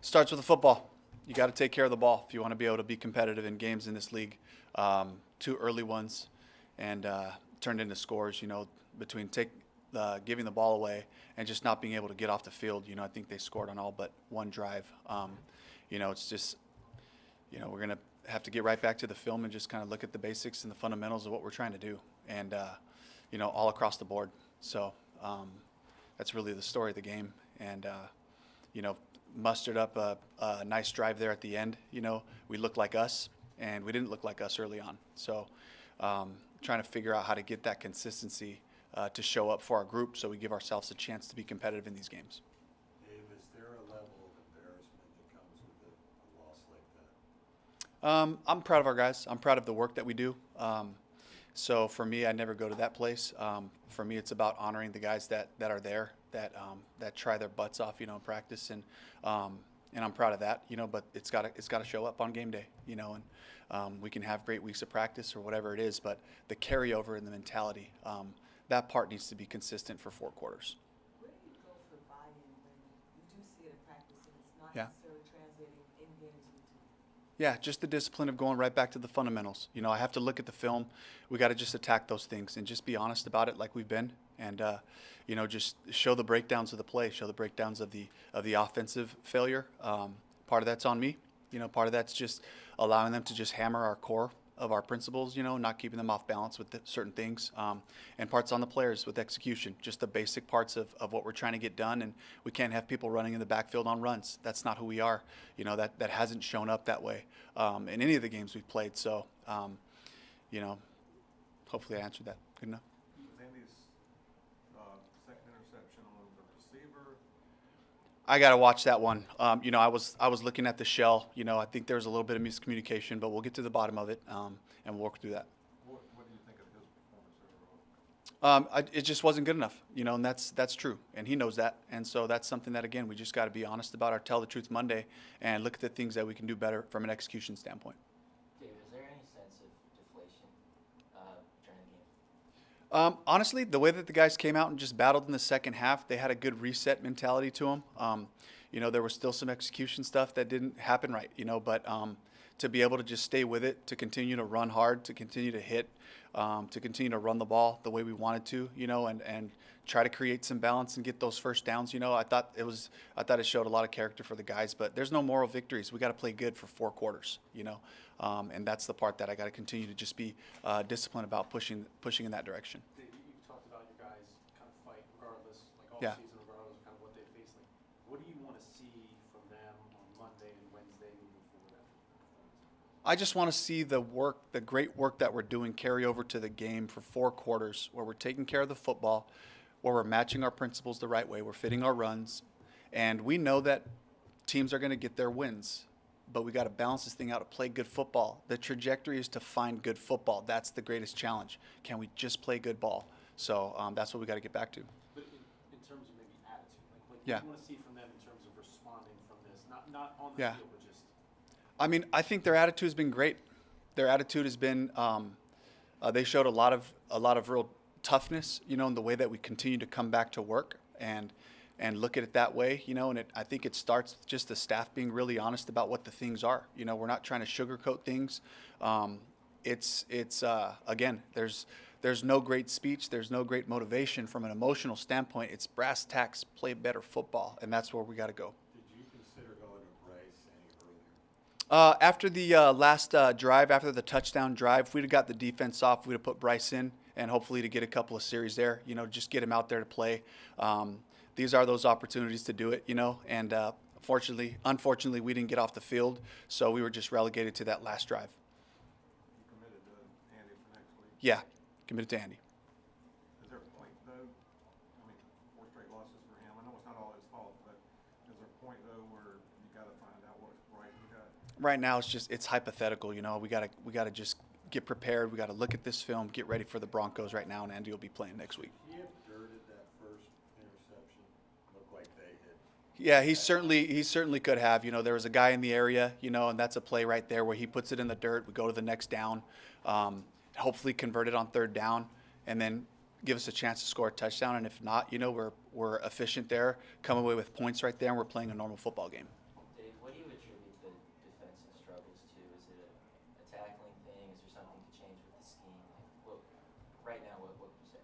Starts with the football. You got to take care of the ball if you want to be able to be competitive in games in this league. Two early ones and turned into scores, between giving the ball away and just not being able to get off the field. I think they scored on all but one drive. It's just, we're going to have to get right back to the film and just kind of look at the basics and the fundamentals of what we're trying to do and, all across the board. So that's really the story of the game. And, mustered up a nice drive there at the end. We looked like us, and we didn't look like us early on. So trying to figure out how to get that consistency to show up for our group so we give ourselves a chance to be competitive in these games. Dave, is there a level of embarrassment that comes with a loss like that? I'm proud of our guys. I'm proud of the work that we do. So for me, I never go to that place. For me, it's about honoring the guys that are there, that try their butts off, in practice, and I'm proud of that, But it's got to show up on game day, and we can have great weeks of practice or whatever it is, but the carryover and the mentality, that part needs to be consistent for 4 quarters. Where do you go for buy-in when you do see it in practice and it's not Yeah. necessarily translating in games routine? Yeah, just the discipline of going right back to the fundamentals. I have to look at the film. We got to just attack those things and just be honest about it like we've been. And, just show the breakdowns of the play, show the breakdowns of the offensive failure. Part of that's on me. Part of that's just allowing them to just hammer our core of our principles, not keeping them off balance with certain things. And parts on the players with execution, just the basic parts of what we're trying to get done. And we can't have people running in the backfield on runs. That's not who we are. That hasn't shown up that way in any of the games we've played. So, hopefully I answered that good enough. Andy's second interception on the receiver. I got to watch that one. I was looking at the shell. I think there's a little bit of miscommunication, but we'll get to the bottom of it and we'll work through that. What do you think of his performance overall? It just wasn't good enough, and that's true, and he knows that, and so that's something that again we just got to be honest about our Tell the Truth Monday and look at the things that we can do better from an execution standpoint. David, is there any sense of deflation during the game? Honestly, the way that the guys came out and just battled in the second half, they had a good reset mentality to them. There was still some execution stuff that didn't happen right, but to be able to just stay with it, to continue to run hard, to continue to hit, to continue to run the ball the way we wanted to, and try to create some balance and get those first downs. I thought it showed a lot of character for the guys, but there's no moral victories. We got to play good for 4 quarters, and that's the part that I got to continue to just be disciplined about pushing in that direction. Dave, you've talked about your guys kind of fight regardless, like all Yeah. season, regardless of kind of what they face. Like, what do you want to see from them on Monday and Wednesday moving forward after the performance? I just want to see the great work that we're doing carry over to the game for 4 quarters where we're taking care of the football, where we're matching our principles the right way, we're fitting our runs, and we know that teams are going to get their wins, but we got to balance this thing out to play good football. The trajectory is to find good football. That's the greatest challenge. Can we just play good ball? So that's what we got to get back to. But in terms of maybe attitude, like Yeah. what do you want to see from them in terms of responding from this? Not on the Yeah. field, but just I think their attitude has been great. Their attitude has been they showed a lot of real toughness, in the way that we continue to come back to work and look at it that way, and I think it starts with just the staff being really honest about what the things are. We're not trying to sugarcoat things. It's again, there's no great speech, there's no great motivation from an emotional standpoint. It's brass tacks, play better football, and that's where we got to go. Did you consider going to Bryce any earlier? After the last drive, after the touchdown drive, if we'd have got the defense off, we'd have put Bryce in and hopefully to get a couple of series there, just get him out there to play. These are those opportunities to do it, and unfortunately, we didn't get off the field, so we were just relegated to that last drive. You committed to Andy for next week? Yeah, committed to Andy. Is there a point, though, 4 straight losses for him? I know it's not all his fault, but is there a point, though, where you got to find out what's right you got? Right now, it's hypothetical, we gotta just get prepared. We got to look at this film, get ready for the Broncos right now, and Andy will be playing next week. He have dirted that first interception. Looked like they hit. Yeah, he certainly could have. There was a guy in the area, and that's a play right there where he puts it in the dirt. We go to the next down, hopefully convert it on 3rd down, and then give us a chance to score a touchdown. And if not, we're efficient there, come away with points right there, and we're playing a normal football game. Dave,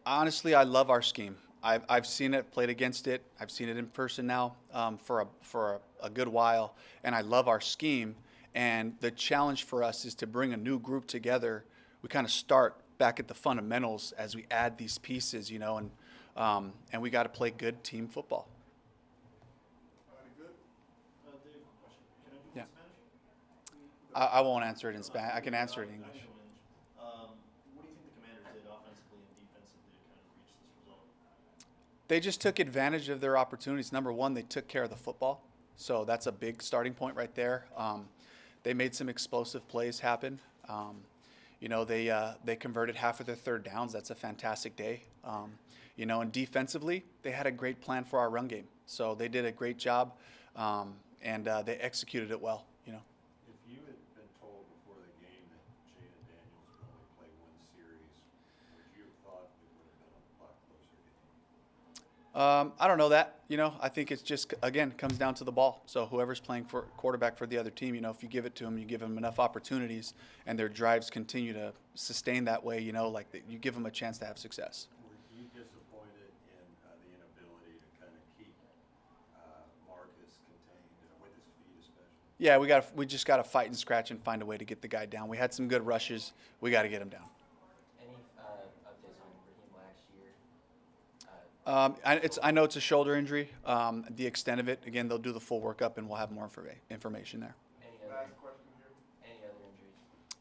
Honestly, I love our scheme. I've seen it, played against it. I've seen it in person now for a good while, and I love our scheme. And the challenge for us is to bring a new group together. We kind of start back at the fundamentals as we add these pieces, and we got to play good team football. Dave, question. Can I do it Yeah. in Spanish? I won't answer it in Spanish. I can answer it in English. What do you think the Commanders did offensively and defensively to kind of reach this result? They just took advantage of their opportunities. Number one, they took care of the football. So that's a big starting point right there. They made some explosive plays happen. They converted half of their third downs. That's a fantastic day. And defensively, they had a great plan for our run game. So they did a great job, and they executed it well. If you had been told before the game that Jada Daniels would only play one series, would you have thought it would have been a lot closer game? I don't know that. I think it's just, again, comes down to the ball. So whoever's playing for quarterback for the other team, if you give it to them, you give them enough opportunities, and their drives continue to sustain that way, you give them a chance to have success. Were you disappointed in the inability to kind of keep Marcus contained with his feet especially? Yeah, we just got to fight and scratch and find a way to get the guy down. We had some good rushes. We got to get him down. Any updates on Raheem last year? I know it's a shoulder injury. The extent of it, again, they'll do the full workup, and we'll have more information there. Any other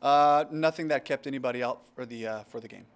injuries? Nothing that kept anybody out for the game.